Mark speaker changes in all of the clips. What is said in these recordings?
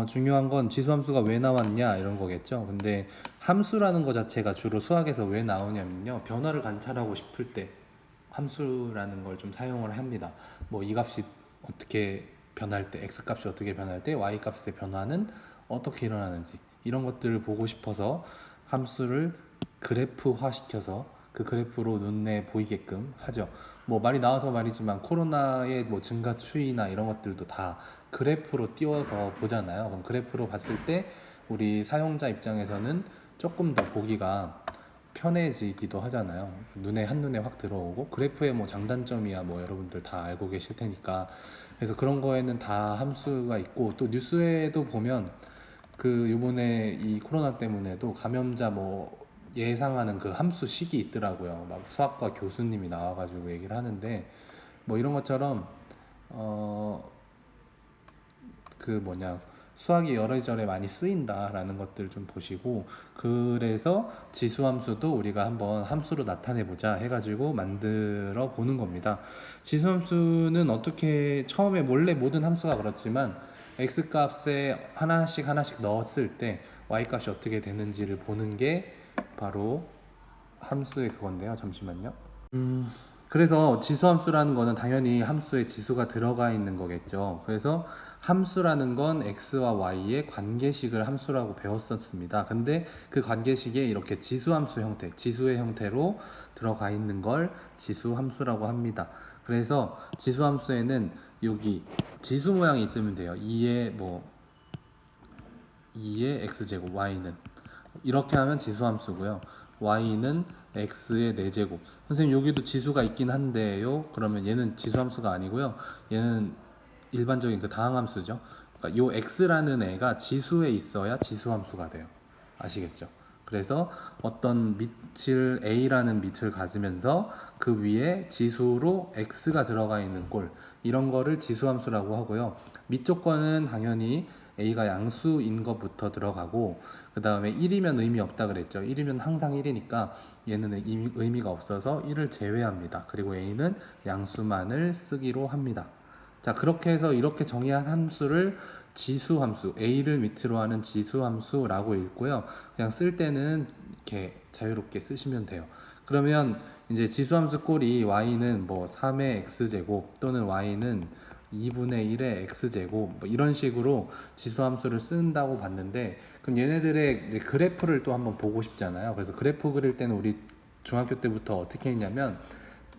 Speaker 1: 중요한 건 지수함수가 왜 나왔냐 이런 거겠죠. 근데 함수라는 거 자체가 주로 수학에서 왜 나오냐면요, 변화를 관찰하고 싶을 때 함수라는 걸 좀 사용을 합니다. 뭐 이 값이 어떻게 변할 때, x 값이 어떻게 변할 때 y 값의 변화는 어떻게 일어나는지, 이런 것들을 보고 싶어서 함수를 그래프화 시켜서 그 그래프로 눈에 보이게끔 하죠. 뭐 말이 나와서 말이지만 코로나의 뭐 증가 추이나 이런 것들도 다 그래프로 띄워서 보잖아요. 그럼 그래프로 봤을 때 우리 사용자 입장에서는 조금 더 보기가 편해지기도 하잖아요. 눈에 한눈에 확 들어오고, 그래프의 뭐 장단점이야 뭐 여러분들 다 알고 계실 테니까. 그래서 그런 거에는 다 함수가 있고, 또 뉴스에도 보면 그 요번에 이 코로나 때문에도 감염자 뭐 예상하는 그 함수 식이 있더라고요. 막 수학과 교수님이 나와가지고 얘기를 하는데, 뭐 이런 것처럼 어 그 뭐냐, 수학이 여러저래 많이 쓰인다라는 것들 좀 보시고, 그래서 지수함수도 우리가 한번 함수로 나타내 보자 해가지고 만들어 보는 겁니다. 지수함수는 어떻게 처음에 원래 모든 함수가 그렇지만 x 값에 하나씩 하나씩 넣었을 때 y 값이 어떻게 되는지를 보는 게 바로 함수의 그건데요. 잠시만요. 그래서 지수함수라는 거는 당연히 함수에 지수가 들어가 있는 거겠죠. 그래서 함수라는 건 x와 y의 관계식을 함수라고 배웠었습니다. 근데 그 관계식에 이렇게 지수함수 형태, 지수의 형태로 들어가 있는 걸 지수함수라고 합니다. 그래서 지수함수에는 여기 지수 모양이 있으면 돼요. 2의 x제곱, y는 이렇게 하면 지수함수고요. y는 x의 4제곱. 선생님 여기도 지수가 있긴 한데요. 그러면 얘는 지수함수가 아니고요. 얘는 일반적인 그 다항함수죠. 그러니까 요 x라는 애가 지수에 있어야 지수함수가 돼요. 아시겠죠? 그래서 어떤 밑을 a라는 밑을 가지면서 그 위에 지수로 x가 들어가 있는 꼴, 이런 거를 지수함수라고 하고요. 밑 조건은 당연히 a가 양수인 것부터 들어가고, 그 다음에 1이면 의미 없다 그랬죠. 1이면 항상 1이니까 얘는 의미가 없어서 1을 제외합니다. 그리고 a는 양수만을 쓰기로 합니다. 자, 그렇게 해서 이렇게 정의한 함수를 지수함수, a를 밑으로 하는 지수함수라고 읽고요. 그냥 쓸 때는 이렇게 자유롭게 쓰시면 돼요. 그러면 이제 지수함수 꼴이 y는 뭐 3의 x제곱 또는 y는 2분의 1의 x제곱 뭐 이런 식으로 지수함수를 쓴다고 봤는데, 그럼 얘네들의 이제 그래프를 또 한번 보고 싶잖아요. 그래서 그래프 그릴 때는 우리 중학교 때부터 어떻게 했냐면,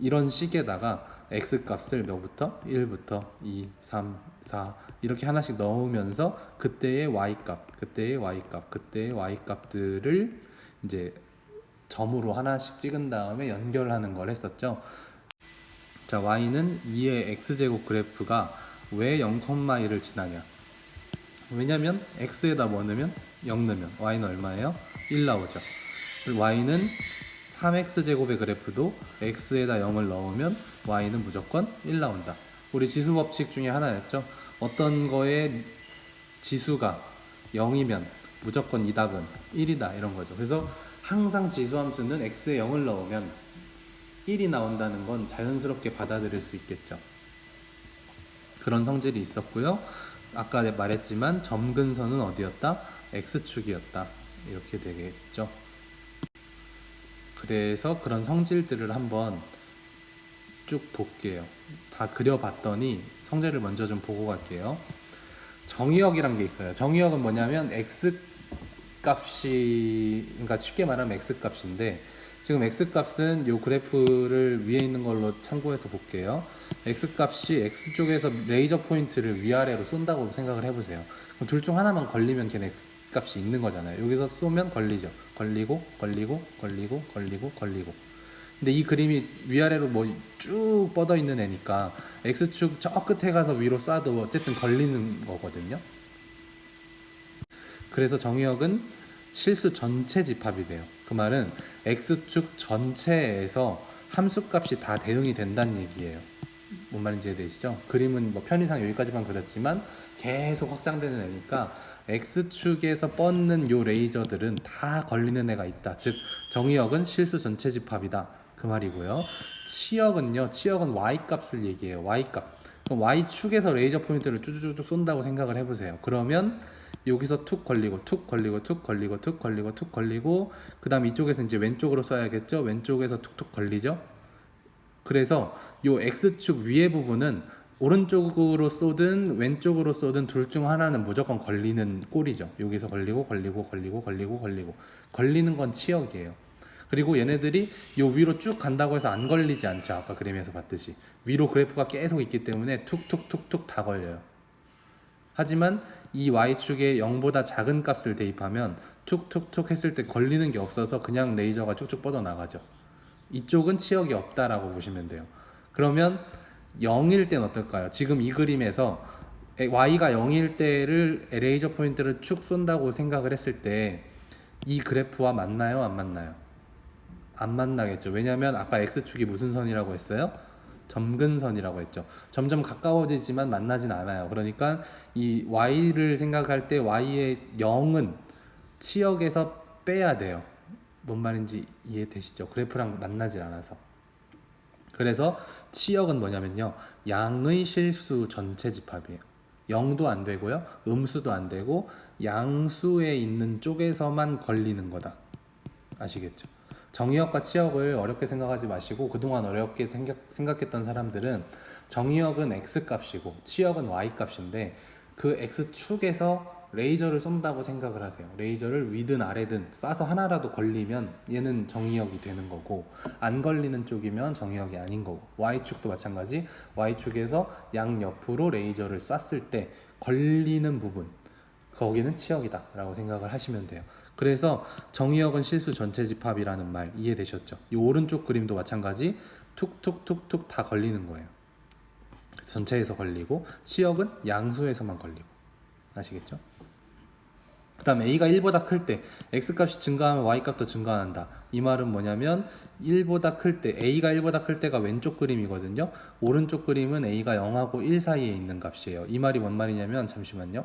Speaker 1: 이런 식에다가 x 값을 몇부터? 1부터 2, 3, 4 이렇게 하나씩 넣으면서 그때의 y 값, 그때의 y 값, 그때의 y 값들을 이제 점으로 하나씩 찍은 다음에 연결하는 걸 했었죠. 자, y는 2의 x제곱 그래프가 왜 0,1을 지나냐? 왜냐면 x에다 뭐 넣으면 0 넣으면 y는 얼마예요? 1 나오죠. y는 3x제곱의 그래프도 x에다 0을 넣으면 y는 무조건 1 나온다. 우리 지수 법칙 중에 하나였죠. 어떤 거에 지수가 0이면 무조건 이 답은 1이다, 이런 거죠. 그래서 항상 지수함수는 x에 0을 넣으면 1이 나온다는 건 자연스럽게 받아들일 수 있겠죠. 그런 성질이 있었고요. 아까 말했지만 점근선은 어디였다? x축이었다. 이렇게 되겠죠. 그래서 그런 성질들을 한번 쭉 볼게요. 다 그려봤더니 성질을 먼저 좀 보고 갈게요. 정의역이란 게 있어요. 정의역은 뭐냐면 x 값이, 그러니까 쉽게 말하면 x 값인데, 지금 x 값은 이 그래프를 위에 있는 걸로 참고해서 볼게요. x 값이 x 쪽에서 레이저 포인트를 위아래로 쏜다고 생각을 해보세요. 그럼 둘 중 하나만 걸리면 걔는 x 값이 있는 거잖아요. 여기서 쏘면 걸리죠. 걸리고 걸리고 걸리고 걸리고 걸리고. 근데 이 그림이 위아래로 뭐 쭉 뻗어 있는 애니까 x축 저 끝에 가서 위로 쏴도 어쨌든 걸리는 거거든요. 그래서 정의역은 실수 전체 집합이 돼요. 그 말은 x축 전체에서 함수값이 다 대응이 된다는 얘기예요. 뭔 말인지 이해되시죠? 그림은 뭐 편의상 여기까지만 그렸지만 계속 확장되는 애니까 x축에서 뻗는 요 레이저들은 다 걸리는 애가 있다. 즉 정의역은 실수 전체 집합이다, 그 말이고요. 치역은요, 치역은 y 값을 얘기해요. y 값. 그럼 Y축에서 레이저 포인트를 쭉쭉쭉 쏜다고 생각을 해보세요. 그러면 여기서 툭 걸리고 툭 걸리고 툭 걸리고 툭 걸리고 툭 걸리고 그 다음 이쪽에서 이제 왼쪽으로 쏴야겠죠. 왼쪽에서 툭툭 걸리죠. 그래서 요 X축 위에 부분은 오른쪽으로 쏘든 왼쪽으로 쏘든 둘 중 하나는 무조건 걸리는 꼴이죠. 여기서 걸리고 걸리고 걸리고 걸리고 걸리고 걸리는 건 치역이에요. 그리고 얘네들이 요 위로 쭉 간다고 해서 안 걸리지 않죠. 아까 그림에서 봤듯이 위로 그래프가 계속 있기 때문에 툭툭툭툭 다 걸려요. 하지만 이 Y축에 0보다 작은 값을 대입하면 툭툭툭 했을 때 걸리는 게 없어서 그냥 레이저가 쭉쭉 뻗어나가죠. 이쪽은 치역이 없다라고 보시면 돼요. 그러면 0일 땐 어떨까요? 지금 이 그림에서 Y가 0일 때를 레이저 포인트를 축 쏜다고 생각을 했을 때 이 그래프와 맞나요? 안 맞나요? 안 만나겠죠. 왜냐하면 아까 X축이 무슨 선이라고 했어요? 점근선이라고 했죠. 점점 가까워지지만 만나진 않아요. 그러니까 이 Y를 생각할 때 Y의 0은 치역에서 빼야 돼요. 뭔 말인지 이해되시죠? 그래프랑 만나질 않아서. 그래서 치역은 뭐냐면요, 양의 실수 전체 집합이에요. 0도 안 되고요, 음수도 안 되고 양수에 있는 쪽에서만 걸리는 거다. 아시겠죠? 정의역과 치역을 어렵게 생각하지 마시고, 그동안 어렵게 생각했던 사람들은 정의역은 X값이고 치역은 Y값인데 그 X축에서 레이저를 쏜다고 생각을 하세요. 레이저를 위든 아래든 쏴서 하나라도 걸리면 얘는 정의역이 되는 거고, 안 걸리는 쪽이면 정의역이 아닌 거고, Y축도 마찬가지. Y축에서 양옆으로 레이저를 쐈을 때 걸리는 부분, 거기는 치역이다 라고 생각을 하시면 돼요. 그래서 정의역은 실수 전체 집합이라는 말 이해되셨죠? 이 오른쪽 그림도 마찬가지, 툭툭툭툭 다 걸리는 거예요. 전체에서 걸리고 치역은 양수에서만 걸리고. 아시겠죠? 그 다음 A가 1보다 클 때 X값이 증가하면 Y값도 증가한다. 이 말은 뭐냐면 1보다 클 때, A가 1보다 클 때가 왼쪽 그림이거든요. 오른쪽 그림은 A가 0하고 1 사이에 있는 값이에요. 이 말이 뭔 말이냐면, 잠시만요.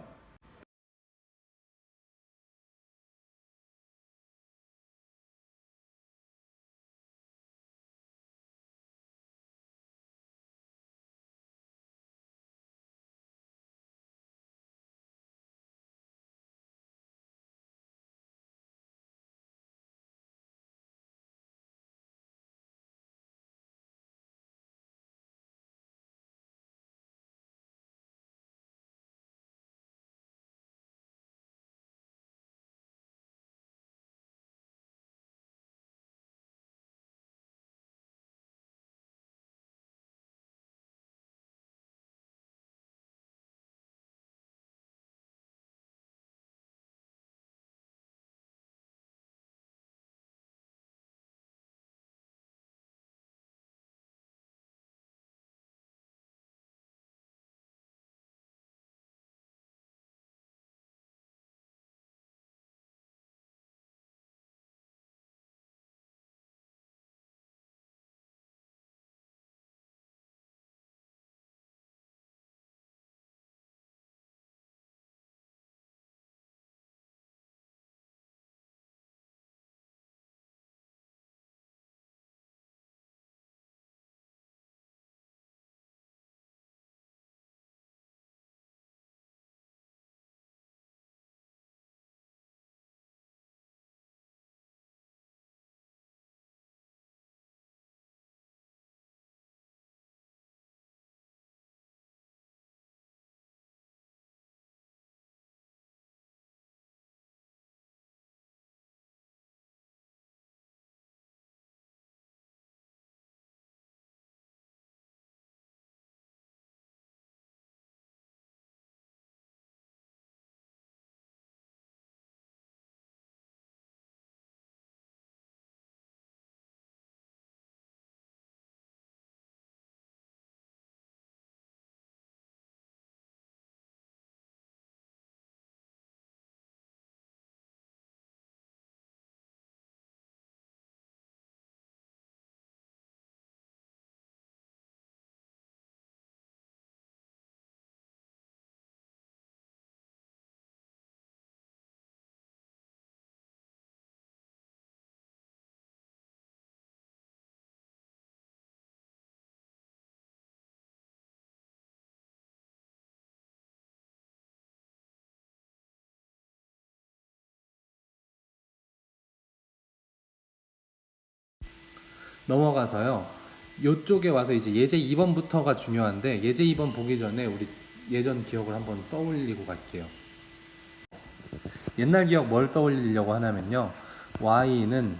Speaker 1: 넘어가서요. 요쪽에 와서 이제 예제 2번부터가 중요한데 예제 2번 보기 전에 우리 예전 기억을 한번 떠올리고 갈게요. 옛날 기억 뭘 떠올리려고 하냐면요. y는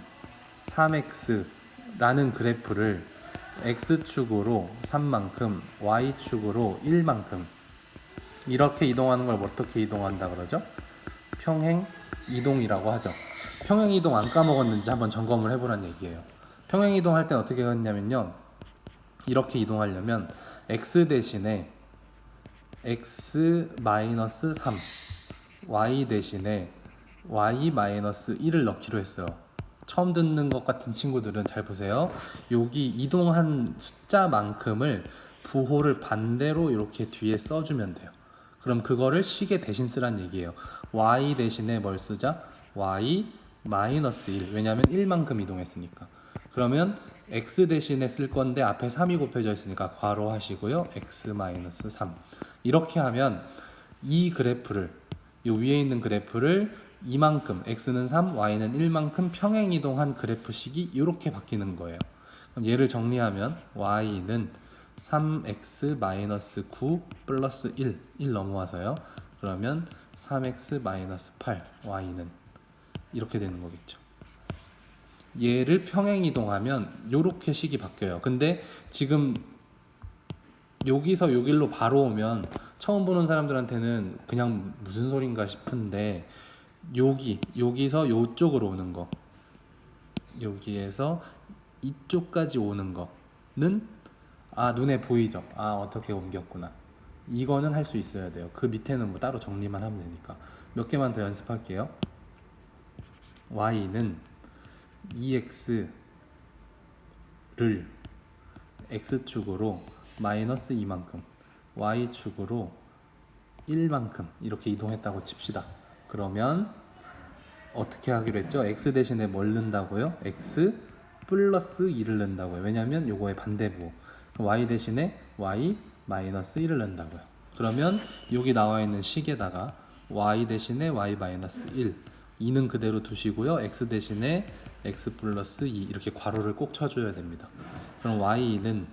Speaker 1: 3x라는 그래프를 x축으로 3만큼, y축으로 1만큼 이렇게 이동하는 걸 어떻게 이동한다 그러죠? 평행 이동이라고 하죠. 평행 이동 안 까먹었는지 한번 점검을 해보란 얘기예요. 평행 이동할 때 어떻게 했냐면요. 이렇게 이동하려면 x 대신에 x-3 y 대신에 y-1을 넣기로 했어요. 처음 듣는 것 같은 친구들은 잘 보세요. 여기 이동한 숫자만큼을 부호를 반대로 이렇게 뒤에 써주면 돼요. 그럼 그거를 식에 대신 쓰란 얘기예요. y 대신에 뭘 쓰자? y-1. 왜냐하면 1만큼 이동했으니까. 그러면 x 대신에 쓸 건데 앞에 3이 곱해져 있으니까 괄호 하시고요. x-3. 이렇게 하면 이 그래프를, 이 위에 있는 그래프를 이만큼, x는 3, y는 1만큼 평행 이동한 그래프식이 이렇게 바뀌는 거예요. 그럼 얘를 정리하면 y는 3x-9 플러스 1 넘어와서요. 그러면 3x-8 y는 이렇게 되는 거겠죠. 얘를 평행 이동하면 이렇게 식이 바뀌어요. 근데 지금 여기서 여기로 바로 오면 처음 보는 사람들한테는 그냥 무슨 소린가 싶은데 여기서 요쪽으로 오는 거, 여기에서 이쪽까지 오는 거는 눈에 보이죠? 어떻게 옮겼구나. 이거는 할 수 있어야 돼요. 그 밑에는 뭐 따로 정리만 하면 되니까. 몇 개만 더 연습할게요. y는 2x를 x축으로 마이너스 2만큼, y축으로 1만큼 이렇게 이동했다고 칩시다. 그러면 어떻게 하기로 했죠? x 대신에 뭘 넣는다고요? x 플러스 2를 넣는다고요. 왜냐면 요거의 반대부. y 대신에 y 마이너스 1을 넣는다고요. 그러면 여기 나와 있는 식에다가 y 대신에 y 마이너스 1, 2는 그대로 두시고요. x 대신에 x 플러스 2 이렇게 괄호를 꼭 쳐줘야 됩니다. 그럼 y는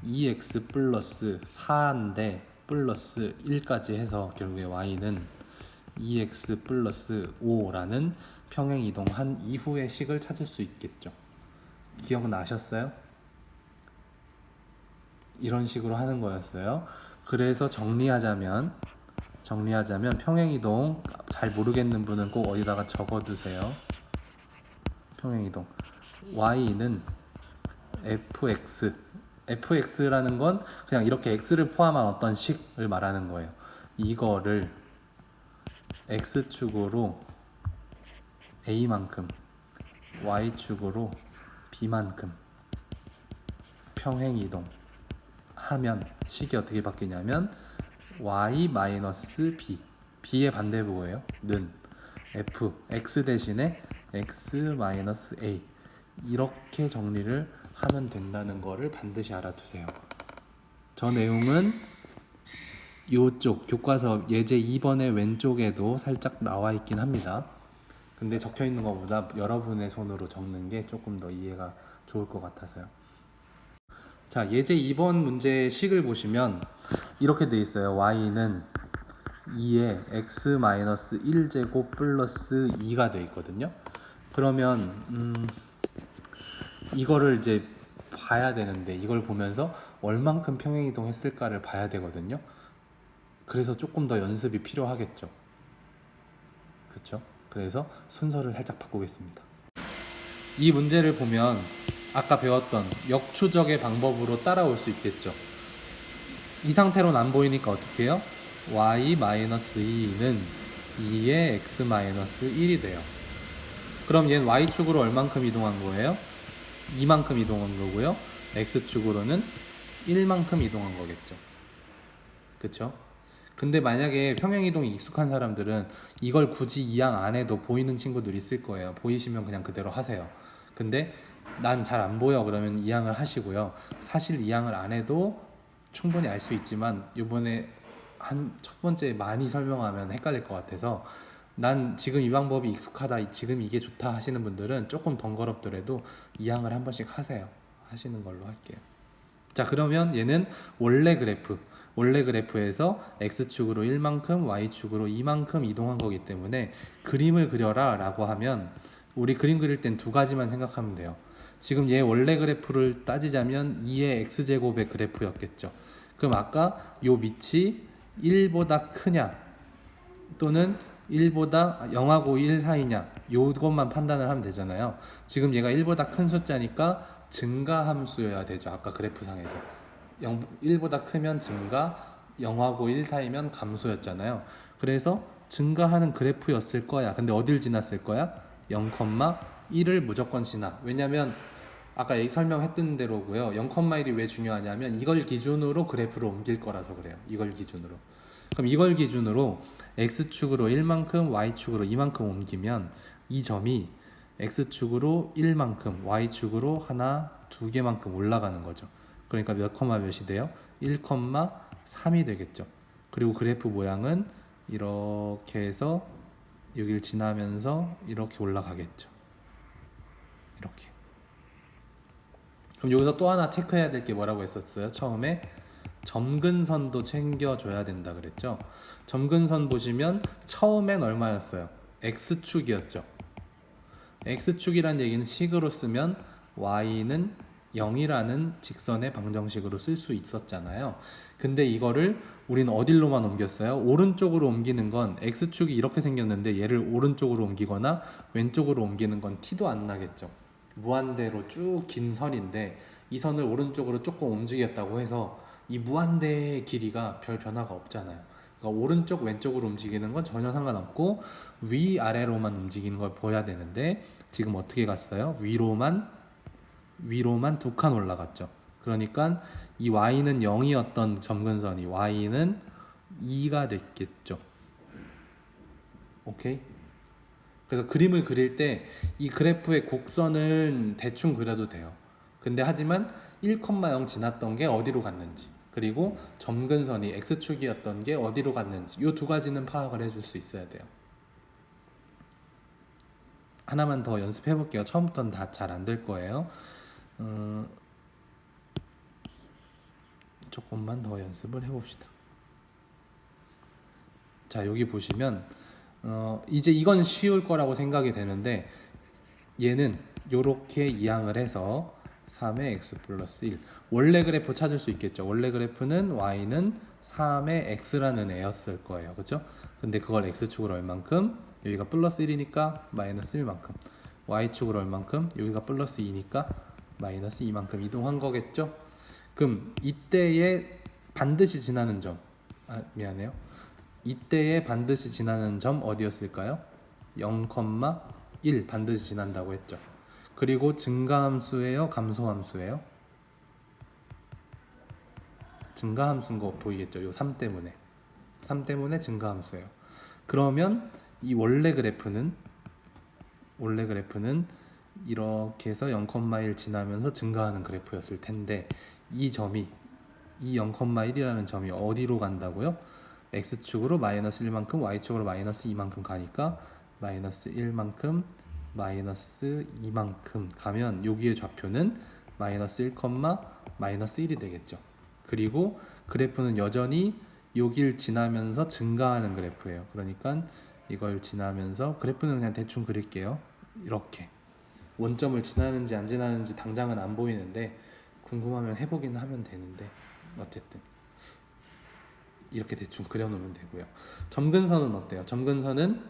Speaker 1: 2x 플러스 4인데 플러스 1까지 해서 결국에 y는 2x 플러스 5라는 평행 이동한 이후의 식을 찾을 수 있겠죠. 기억나셨어요? 이런 식으로 하는 거였어요. 그래서 정리하자면 평행 이동 잘 모르겠는 분은 꼭 어디다가 적어두세요. 평행 이동 y는 fx라는 건 그냥 이렇게 x를 포함한 어떤 식을 말하는 거예요. 이거를 x축으로 a만큼, y축으로 b만큼 평행 이동 하면 식이 어떻게 바뀌냐면 y-b, b의 반대부호예요. 는 x 대신에 x-a 이렇게 정리를 하면 된다는 거를 반드시 알아두세요. 저 내용은 이쪽 교과서 예제 2번의 왼쪽에도 살짝 나와 있긴 합니다. 근데 적혀 있는 것보다 여러분의 손으로 적는 게 조금 더 이해가 좋을 것 같아서요. 자, 예제 2번 문제의 식을 보시면 이렇게 돼 있어요. y는 2에 x-1제곱 플러스 2가 돼 있거든요. 그러면 이거를 이제 봐야 되는데 이걸 보면서 얼만큼 평행이동했을까를 봐야 되거든요. 그래서 조금 더 연습이 필요하겠죠. 그렇죠? 그래서 순서를 살짝 바꾸겠습니다. 이 문제를 보면 아까 배웠던 역추적의 방법으로 따라올 수 있겠죠. 이 상태로는 안 보이니까 어떻게 해요? y-2는 2의 x-1이 돼요. 그럼 얘는 y축으로 얼만큼 이동한 거예요? 2만큼 이동한 거고요. x축으로는 1만큼 이동한 거겠죠. 그쵸? 근데 만약에 평행이동이 익숙한 사람들은 이걸 굳이 이항 안 해도 보이는 친구들이 있을 거예요. 보이시면 그냥 그대로 하세요. 근데 난 잘 안 보여 그러면 이항을 하시고요. 사실 이항을 안 해도 충분히 알 수 있지만 이번에 한 첫 번째 많이 설명하면 헷갈릴 것 같아서 난 지금 이 방법이 익숙하다, 지금 이게 좋다 하시는 분들은 조금 번거롭더라도 이항을 한 번씩 하세요. 하시는 걸로 할게요. 자, 그러면 얘는 원래 그래프에서 x축으로 1만큼 y축으로 2만큼 이동한 거기 때문에 그림을 그려라 라고 하면 우리 그림 그릴 땐 두 가지만 생각하면 돼요. 지금 얘 원래 그래프를 따지자면 2의 x제곱의 그래프였겠죠. 그럼 아까 요 밑이 1보다 크냐 또는 1보다 0하고 1 사이냐 요것만 판단을 하면 되잖아요. 지금 얘가 1보다 큰 숫자니까 증가함수여야 되죠. 아까 그래프상에서 1보다 크면 증가, 0하고 1 사이면 감소였잖아요. 그래서 증가하는 그래프였을 거야. 근데 어딜 지났을 거야? 0,1을 무조건 지나. 왜냐면 아까 설명했던 대로고요. 0,1이 왜 중요하냐면 이걸 기준으로 그래프를 옮길 거라서 그래요. 이걸 기준으로. 그럼 이걸 기준으로 x축으로 1만큼 y축으로 2만큼 옮기면 이 점이 x축으로 1만큼 y축으로 하나, 두 개만큼 올라가는 거죠. 그러니까 몇 컴마 몇이 돼요? 1,3이 되겠죠. 그리고 그래프 모양은 이렇게 해서 여기를 지나면서 이렇게 올라가겠죠. 이렇게. 그럼 여기서 또 하나 체크해야 될 게 뭐라고 했었어요? 처음에 점근선도 챙겨줘야 된다 그랬죠. 점근선 보시면 처음엔 얼마였어요? x축이었죠. x축이란 얘기는 식으로 쓰면 y는 0이라는 직선의 방정식으로 쓸 수 있었잖아요. 근데 이거를 우리는 어디로만 옮겼어요? 오른쪽으로 옮기는 건 x축이 이렇게 생겼는데 얘를 오른쪽으로 옮기거나 왼쪽으로 옮기는 건 티도 안 나겠죠. 무한대로 쭉 긴 선인데 이 선을 오른쪽으로 조금 움직였다고 해서 이 무한대의 길이가 별 변화가 없잖아요. 그러니까 오른쪽 왼쪽으로 움직이는 건 전혀 상관없고 위아래로만 움직이는 걸 보여야 되는데 지금 어떻게 갔어요? 위로만 두 칸 올라갔죠. 그러니까 이 y는 0이었던 점근선이 y는 2가 됐겠죠. 오케이? 그래서 그림을 그릴 때 이 그래프의 곡선을 대충 그려도 돼요. 근데 하지만 1,0 지났던 게 어디로 갔는지 그리고 점근선이 x축이었던 게 어디로 갔는지 이 두 가지는 파악을 해줄 수 있어야 돼요. 하나만 더 연습해 볼게요. 처음부터는 다 잘 안 될 거예요. 조금만 더 연습을 해봅시다. 자, 여기 보시면 이제 이건 쉬울 거라고 생각이 되는데 얘는 이렇게 이항을 해서 3의 x 플러스 1 원래 그래프 찾을 수 있겠죠. 원래 그래프는 y는 3의 x라는 애였을 거예요. 그렇죠? 근데 그걸 x축으로 얼만큼? 여기가 플러스 1이니까 마이너스 1만큼 y축으로 얼만큼? 여기가 플러스 2니까 마이너스 2만큼 이동한 거겠죠? 그럼 이때에 반드시 지나는 점 미안해요. 이때에 반드시 지나는 점 어디였을까요? 0,1 반드시 지난다고 했죠. 그리고 증가함수예요? 감소함수예요? 증가함수인 거 보이겠죠? 요 3 때문에 3 때문에 증가함수예요. 그러면 이 원래 그래프는 이렇게 해서 0,1 지나면서 증가하는 그래프였을 텐데 이 0,1이라는 점이 어디로 간다고요? x축으로 마이너스 1만큼 y축으로 마이너스 2만큼 가니까 마이너스 1만큼 마이너스 2만큼 가면 여기의 좌표는 마이너스 1, 마이너스 1이 되겠죠. 그리고 그래프는 여전히 여길 지나면서 증가하는 그래프예요. 그러니까 이걸 지나면서 그래프는 그냥 대충 그릴게요. 이렇게 원점을 지나는지 안 지나는지 당장은 안 보이는데 궁금하면 해보긴 하면 되는데 어쨌든 이렇게 대충 그려놓으면 되고요. 점근선은 어때요? 점근선은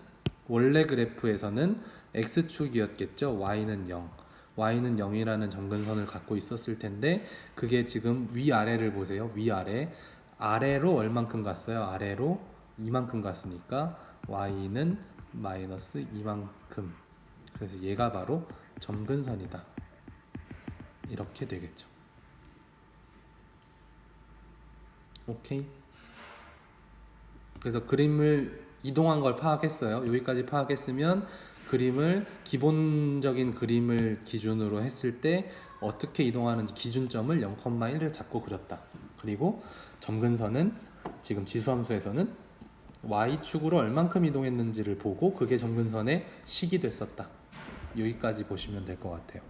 Speaker 1: 원래 그래프에서는 x축이었겠죠. y는 0 y는 0이라는 점근선을 갖고 있었을 텐데 그게 지금 위아래를 보세요. 위아래 아래로 얼만큼 갔어요? 아래로 2만큼 갔으니까 y는 마이너스 2만큼 그래서 얘가 바로 점근선이다. 이렇게 되겠죠. 오케이? 그래서 그림을 이동한 걸 파악했어요. 여기까지 파악했으면 그림을 기본적인 그림을 기준으로 했을 때 어떻게 이동하는지 기준점을 0,1을 잡고 그렸다. 그리고 점근선은 지금 지수함수에서는 y축으로 얼만큼 이동했는지를 보고 그게 점근선의 식이 됐었다. 여기까지 보시면 될 것 같아요.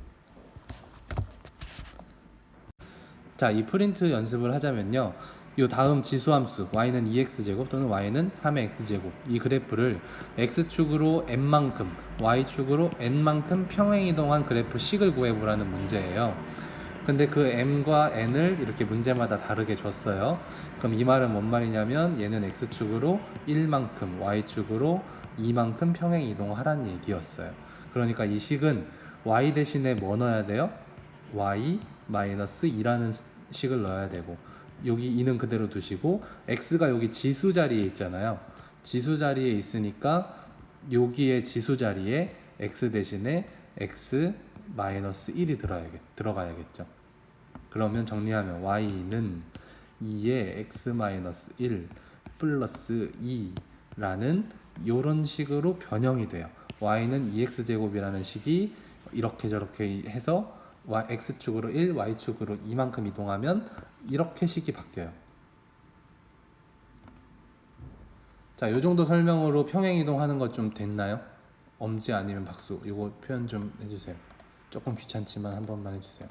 Speaker 1: 자, 이 프린트 연습을 하자면요. 이 다음 지수함수 y는 2x제곱 또는 y는 3의 x제곱 이 그래프를 x축으로 n만큼 y축으로 n만큼 평행이동한 그래프 식을 구해보라는 문제예요. 근데 그 m과 n을 이렇게 문제마다 다르게 줬어요. 그럼 이 말은 뭔 말이냐면 얘는 x축으로 1만큼 y축으로 2만큼 평행이동하라는 얘기였어요. 그러니까 이 식은 y 대신에 뭐 넣어야 돼요? y-2라는 식을 넣어야 되고 여기 2는 그대로 두시고 x가 여기 지수 자리에 있잖아요. 지수 자리에 있으니까 여기에 지수 자리에 x 대신에 x-1이 들어가야겠죠. 그러면 정리하면 y는 2에 x-1 플러스 2라는 이런 식으로 변형이 돼요. y는 2x제곱이라는 식이 이렇게 저렇게 해서 x축으로 1, y축으로 2만큼 이동하면 이렇게 식이 바뀌어요. 자, 요 정도 설명으로 평행 이동하는 거 좀 됐나요? 엄지 아니면 박수. 이거 표현 좀 해주세요. 조금 귀찮지만 한 번만 해주세요.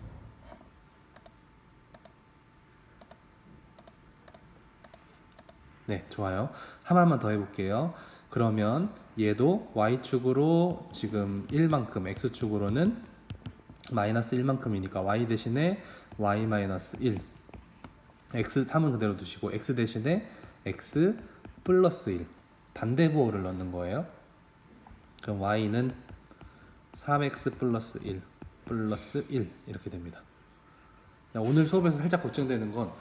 Speaker 1: 네, 좋아요. 한 말만 더 해볼게요. 그러면 얘도 y축으로 지금 1만큼, x축으로는 마이너스 1만큼이니까 y 대신에 y-1 x 3은 그대로 두시고 x 대신에 x 플러스 1 반대 부호를 넣는 거예요. 그럼 y는 3x 플러스 1 플러스 1 이렇게 됩니다. 오늘 수업에서 살짝 걱정되는 건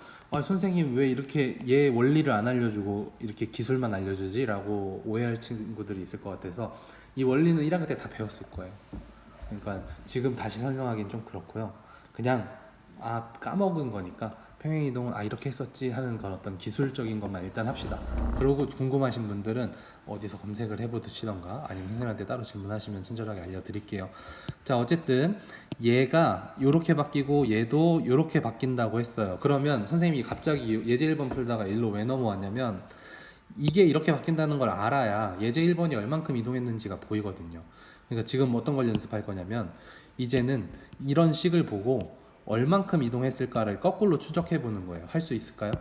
Speaker 1: 선생님 왜 이렇게 얘 원리를 안 알려주고 이렇게 기술만 알려주지? 라고 오해할 친구들이 있을 것 같아서 이 원리는 1학기 때 다 배웠을 거예요. 그러니까 지금 다시 설명하기는 좀 그렇고요. 그냥 까먹은 거니까 평행이동은 이렇게 했었지 하는 건 어떤 기술적인 것만 일단 합시다. 그리고 궁금하신 분들은 어디서 검색을 해보시던가 아니면 선생님한테 따로 질문하시면 친절하게 알려드릴게요. 자, 어쨌든 얘가 요렇게 바뀌고 얘도 요렇게 바뀐다고 했어요. 그러면 선생님이 갑자기 예제 1번 풀다가 일로 왜 넘어왔냐면 이게 이렇게 바뀐다는 걸 알아야 예제 1번이 얼만큼 이동했는지가 보이거든요. 그러니까 지금 어떤 걸 연습할 거냐면 이제는 이런 식을 보고 얼만큼 이동했을까를 거꾸로 추적해 보는 거예요. 할 수 있을까요?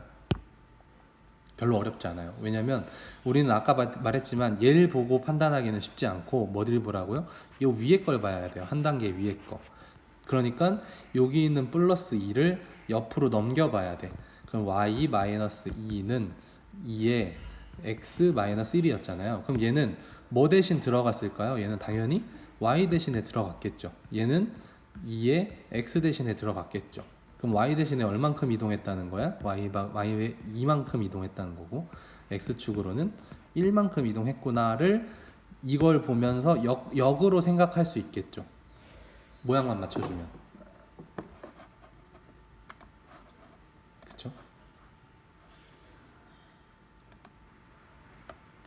Speaker 1: 별로 어렵지 않아요. 왜냐면 우리는 아까 말했지만 얘를 보고 판단하기는 쉽지 않고 뭐를 보라고요? 이 위에 걸 봐야 돼요. 한 단계 위에 거. 그러니까 여기 있는 플러스 2를 옆으로 넘겨 봐야 돼. 그럼 y-2는 2에 x-1이었잖아요. 그럼 얘는 뭐 대신 들어갔을까요? 얘는 당연히 y 대신에 들어갔겠죠. 얘는 2에 x 대신에 들어갔겠죠. 그럼 y 대신에 얼만큼 이동했다는 거야? y에 2만큼 이동했다는 거고 x축으로는 1만큼 이동했구나를 이걸 보면서 역으로 생각할 수 있겠죠. 모양만 맞춰주면. 그쵸?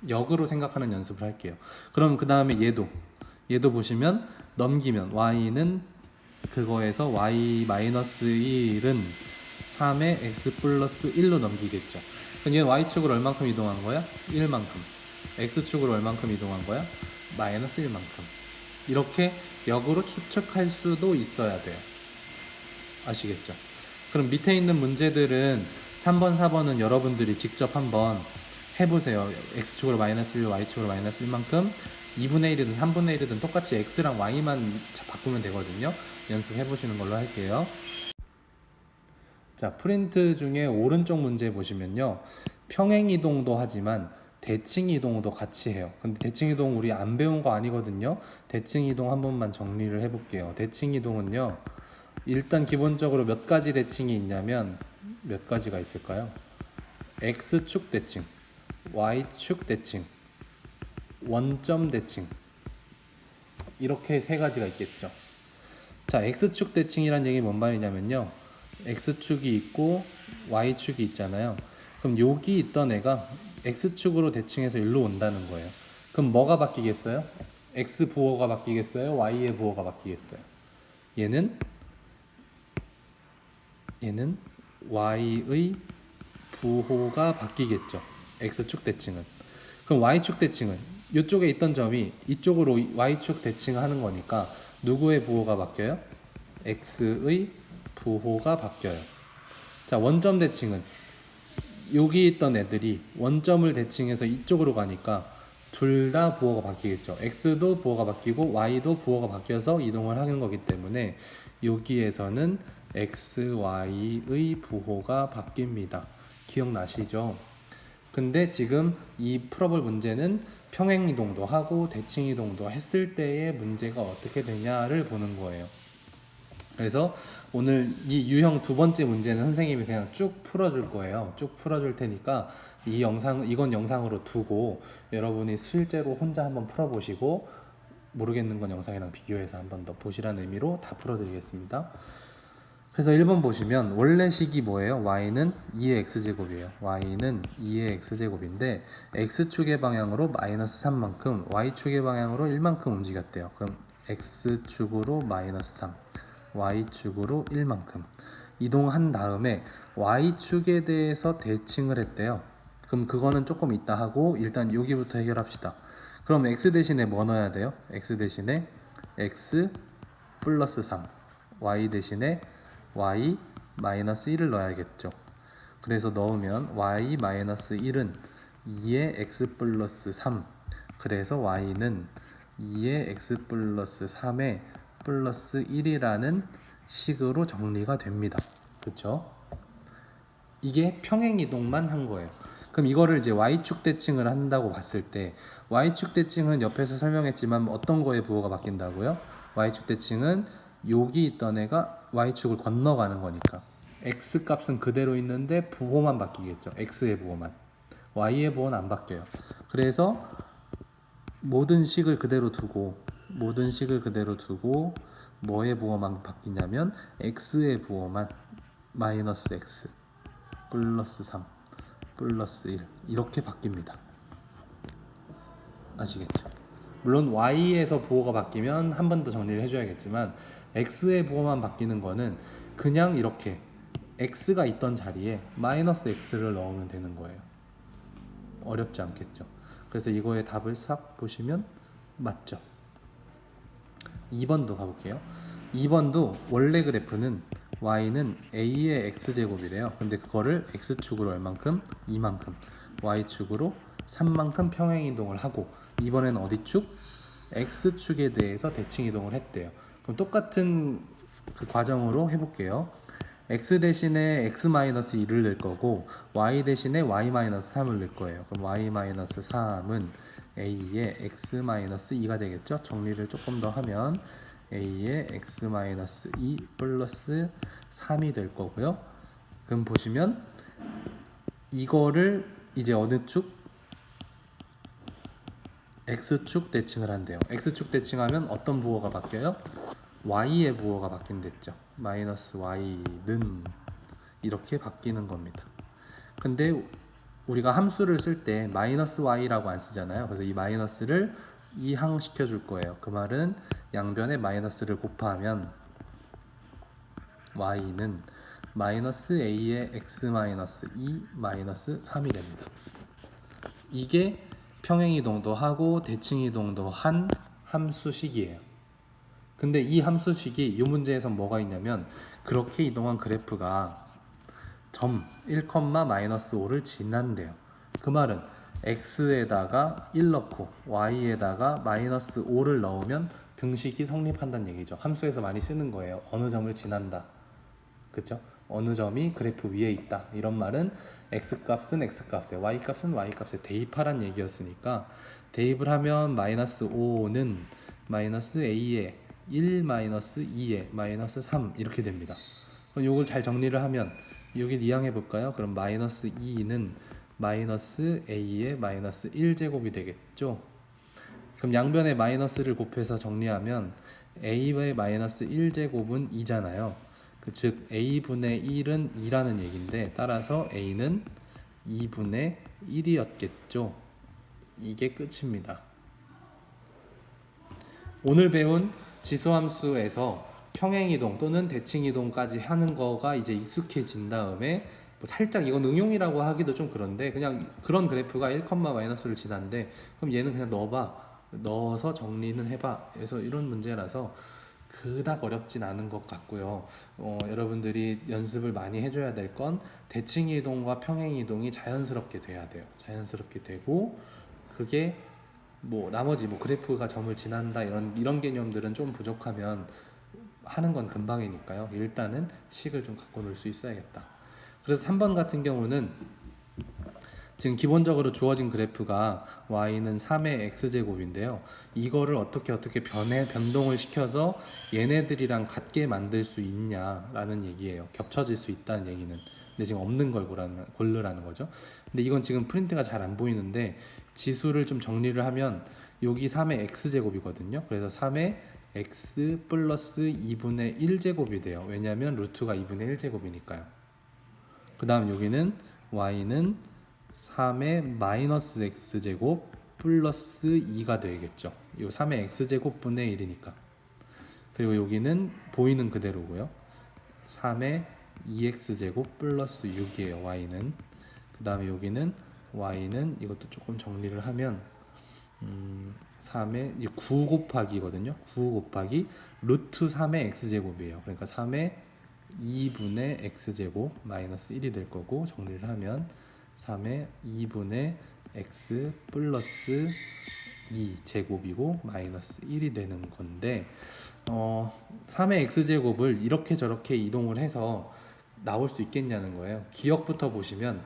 Speaker 1: 역으로 생각하는 연습을 할게요. 그럼 그 다음에 얘도 보시면 넘기면 y는 그거에서 y-1은 3에 x 플러스 1로 넘기겠죠. 그럼 얘는 y축으로 얼만큼 이동한 거야? 1만큼. x축으로 얼만큼 이동한 거야? 마이너스 1만큼. 이렇게 역으로 추측할 수도 있어야 돼요. 아시겠죠? 그럼 밑에 있는 문제들은 3번, 4번은 여러분들이 직접 한번 해보세요. x축으로 마이너스 1, y축으로 마이너스 1만큼 2분의 1이든 3분의 1이든 똑같이 x랑 y만 바꾸면 되거든요. 연습해보시는 걸로 할게요. 자, 프린트 중에 오른쪽 문제 보시면요. 평행이동도 하지만 대칭이동도 같이 해요. 근데 대칭이동 우리 안 배운 거 아니거든요. 대칭이동 한 번만 정리를 해볼게요. 대칭이동은요. 일단 기본적으로 몇 가지 대칭이 있냐면 몇 가지가 있을까요? x축 대칭, y축 대칭, 원점 대칭 이렇게 세 가지가 있겠죠. 자, x축 대칭이란 얘기 뭔 말이냐면요. x축이 있고 y축이 있잖아요. 그럼 여기 있던 애가 x축으로 대칭해서 일로 온다는 거예요. 그럼 뭐가 바뀌겠어요? x 부호가 바뀌겠어요? y의 부호가 바뀌겠어요? 얘는 y의 부호가 바뀌겠죠. x축 대칭은. 그럼 y축 대칭은 이쪽에 있던 점이 이쪽으로 y축 대칭하는 거니까 누구의 부호가 바뀌어요? x의 부호가 바뀌어요. 자, 원점 대칭은 여기 있던 애들이 원점을 대칭해서 이쪽으로 가니까 둘 다 부호가 바뀌겠죠. x도 부호가 바뀌고 y도 부호가 바뀌어서 이동을 하는 거기 때문에 여기에서는 x, y의 부호가 바뀝니다. 기억나시죠? 근데 지금 이 풀어볼 문제는 평행이동도 하고 대칭이동도 했을 때의 문제가 어떻게 되냐를 보는 거예요. 그래서 오늘 이 유형 두 번째 문제는 선생님이 그냥 쭉 풀어줄 거예요. 쭉 풀어줄 테니까 이건 영상으로 두고 여러분이 실제로 혼자 한번 풀어보시고 모르겠는 건 영상이랑 비교해서 한번 더 보시라는 의미로 다 풀어드리겠습니다. 그래서 1번 보시면 원래 식이 뭐예요? y는 2의 x제곱이에요. y는 2의 x제곱인데 x축의 방향으로 마이너스 3만큼 y축의 방향으로 1만큼 움직였대요. 그럼 x축으로 마이너스 3 y축으로 1만큼 이동한 다음에 y축에 대해서 대칭을 했대요. 그럼 그거는 조금 이따 하고 일단 여기부터 해결합시다. 그럼 x 대신에 뭐 넣어야 돼요? x 대신에 x 플러스 3 y 대신에 y 마이너스 1을 넣어야겠죠. 그래서 넣으면 y 마이너스 1은 2의 x 플러스 3 그래서 y는 2의 x 플러스 3의 플러스 1이라는 식으로 정리가 됩니다. 그렇죠? 이게 평행이동만 한 거예요. 그럼 이거를 이제 y축 대칭을 한다고 봤을 때 y축 대칭은 옆에서 설명했지만 어떤 거에 부호가 바뀐다고요? y축 대칭은 여기 있던 애가 y축을 건너가는 거니까 x 값은 그대로 있는데 부호만 바뀌겠죠. x의 부호만. y의 부호는 안 바뀌어요. 그래서 모든 식을 그대로 두고 뭐의 부호만 바뀌냐면 x의 부호만 마이너스 x 플러스 3 플러스 1 이렇게 바뀝니다. 아시겠죠? 물론 y에서 부호가 바뀌면 한 번 더 정리를 해줘야겠지만 x의 부호만 바뀌는 거는 그냥 이렇게 x가 있던 자리에 마이너스 x를 넣으면 되는 거예요. 어렵지 않겠죠? 그래서 이거의 답을 싹 보시면 맞죠? 2번도 가볼게요. 2번도 원래 그래프는 y는 a의 x제곱이래요. 근데 그거를 x축으로 얼만큼? 2만큼 y축으로 3만큼 평행이동을 하고 이번에는 어디 축? x축에 대해서 대칭이동을 했대요. 그럼 똑같은 그 과정으로 해볼게요. x 대신에 x-1을 넣을 거고 y 대신에 y-3을 넣을 거예요. 그럼 y-3은 a의 x-2가 되겠죠. 정리를 조금 더 하면 a의 x-2 플러스 3이 될 거고요. 그럼 보시면 이거를 이제 어느 축? x축 대칭을 한대요. x축 대칭하면 어떤 부호가 바뀌어요? y의 부호가 바뀐댔죠. 마이너스 y는 이렇게 바뀌는 겁니다. 근데 우리가 함수를 쓸 때 마이너스 y라고 안 쓰잖아요. 그래서 이 마이너스를 이항시켜 줄 거예요. 그 말은 양변에 마이너스를 곱하면 y는 마이너스 a의 x-2 마이너스 3이 됩니다. 이게 평행이동도 하고 대칭이동도 한 함수식이에요. 근데 이 함수식이 이 문제에서 뭐가 있냐면 그렇게 이동한 그래프가 점 1,-5를 지난대요. 그 말은 x에다가 1 넣고 y에다가 마이너스 5를 넣으면 등식이 성립한다는 얘기죠. 함수에서 많이 쓰는 거예요. 어느 점을 지난다. 그쵸? 어느 점이 그래프 위에 있다. 이런 말은 x값은 x값에 y값은 y값에 대입하란 얘기였으니까 대입을 하면 마이너스 5는 마이너스 a에 1 마이너스 2에 마이너스 3 이렇게 됩니다. 그럼 이걸 잘 정리를 하면 여기 이항해 볼까요? 그럼 마이너스 2는 마이너스 a의 마이너스 1제곱이 되겠죠. 그럼 양변에 마이너스를 곱해서 정리하면 a의 마이너스 1제곱은 2잖아요. 즉 a분의 1은 2라는 얘기인데 따라서 a는 2분의 1이었겠죠. 이게 끝입니다. 오늘 배운 지수함수에서 평행이동 또는 대칭이동까지 하는 거가 이제 익숙해진 다음에 뭐 살짝 이건 응용이라고 하기도 좀 그런데 그냥 그런 그래프가 1,-를 지난데 그럼 얘는 그냥 넣어봐. 넣어서 정리는 해봐. 그래서 이런 문제라서 그닥 어렵진 않은 것 같고요. 여러분들이 연습을 많이 해줘야 될 건 대칭 이동과 평행 이동이 자연스럽게 돼야 돼요. 자연스럽게 되고 그게 뭐 나머지 뭐 그래프가 점을 지난다 이런 개념들은 좀 부족하면 하는 건 금방이니까요. 일단은 식을 좀 갖고 놀 수 있어야겠다. 그래서 3번 같은 경우는 지금 기본적으로 주어진 그래프가 y는 3의 x제곱인데요. 이거를 어떻게 변동을 시켜서 얘네들이랑 같게 만들 수 있냐라는 얘기예요. 겹쳐질 수 있다는 얘기는. 근데 지금 없는 걸 고르라는 거죠. 근데 이건 지금 프린트가 잘 안 보이는데 지수를 좀 정리를 하면 여기 3의 x제곱이거든요. 그래서 3의 x 플러스 2분의 1제곱이 돼요. 왜냐하면 루트가 2분의 1제곱이니까요. 그 다음 여기는 y는 3의 마이너스 x제곱 플러스 2가 되겠죠. 이 3의 x제곱 분의 1이니까. 그리고 여기는 보이는 그대로고요. 3의 2x제곱 플러스 6이에요. y는. 그 다음에 여기는 y는 이것도 조금 정리를 하면 3의 9 곱하기거든요. 9 곱하기 루트 3의 x제곱이에요. 그러니까 3의 2분의 x제곱 마이너스 1이 될 거고 정리를 하면 3의 2분의 x 플러스 2제곱이고 마이너스 1이 되는 건데 3의 x제곱을 이렇게 저렇게 이동을 해서 나올 수 있겠냐는 거예요. 기억부터 보시면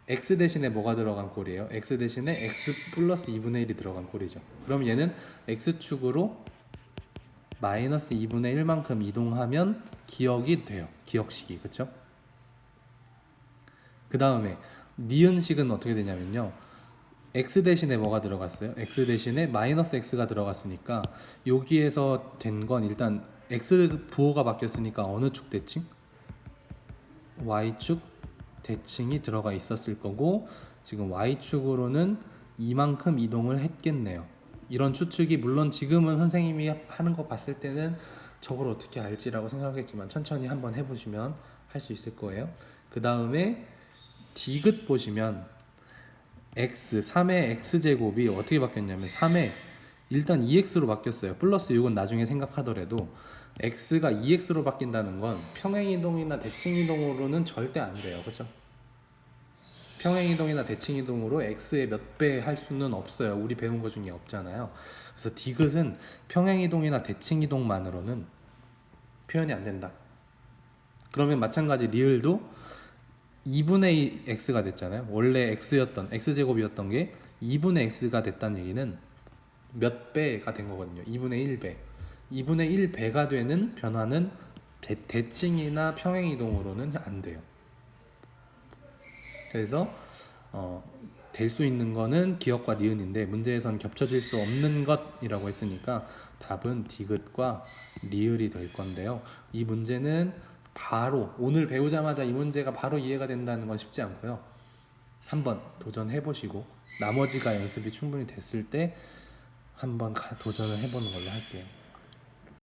Speaker 1: x 대신에 뭐가 들어간 꼴이에요? x 대신에 x 플러스 2분의 1이 들어간 꼴이죠. 그럼 얘는 x축으로 마이너스 2분의 1만큼 이동하면 기억이 돼요. 기억식이. 그쵸? 그 다음에 니은식은 어떻게 되냐면요. x 대신에 뭐가 들어갔어요? x 대신에 마이너스 x가 들어갔으니까 여기에서 된 건 일단 x 부호가 바뀌었으니까 어느 축 대칭? y축 대칭이 들어가 있었을 거고 지금 y축으로는 이만큼 이동을 했겠네요. 이런 추측이 물론 지금은 선생님이 하는 거 봤을 때는 저걸 어떻게 알지라고 생각하겠지만 천천히 한번 해보시면 할 수 있을 거예요. 그 다음에 디귿 보시면 x 3의 x제곱이 어떻게 바뀌었냐면 3의 일단 2x로 바뀌었어요. 플러스 6은 나중에 생각하더라도 x가 2x로 바뀐다는 건 평행이동이나 대칭이동으로는 절대 안 돼요. 그렇죠? 평행이동이나 대칭이동으로 x의 몇 배 할 수는 없어요. 우리 배운 거 중에 없잖아요. 그래서 디귿은 평행이동이나 대칭이동만으로는 표현이 안 된다. 그러면 마찬가지 리을도 2분의 x가 됐잖아요. 원래 x였던 x제곱이었던 게 2분의 x가 됐다는 얘기는 몇 배가 된 거거든요. 2분의 1배. 2분의 1배가 되는 변화는 대칭이나 평행이동으로는 안 돼요. 그래서 될 수 있는 거는 기억과 니은인데 문제에선 겹쳐질 수 없는 것이라고 했으니까 답은 디귿과 리을이 될 건데요. 이 문제는 바로 오늘 배우자마자 이 문제가 바로 이해가 된다는 건 쉽지 않고요. 한번 도전해 보시고 나머지가 연습이 충분히 됐을 때 한번 도전을 해보는 걸로 할게요.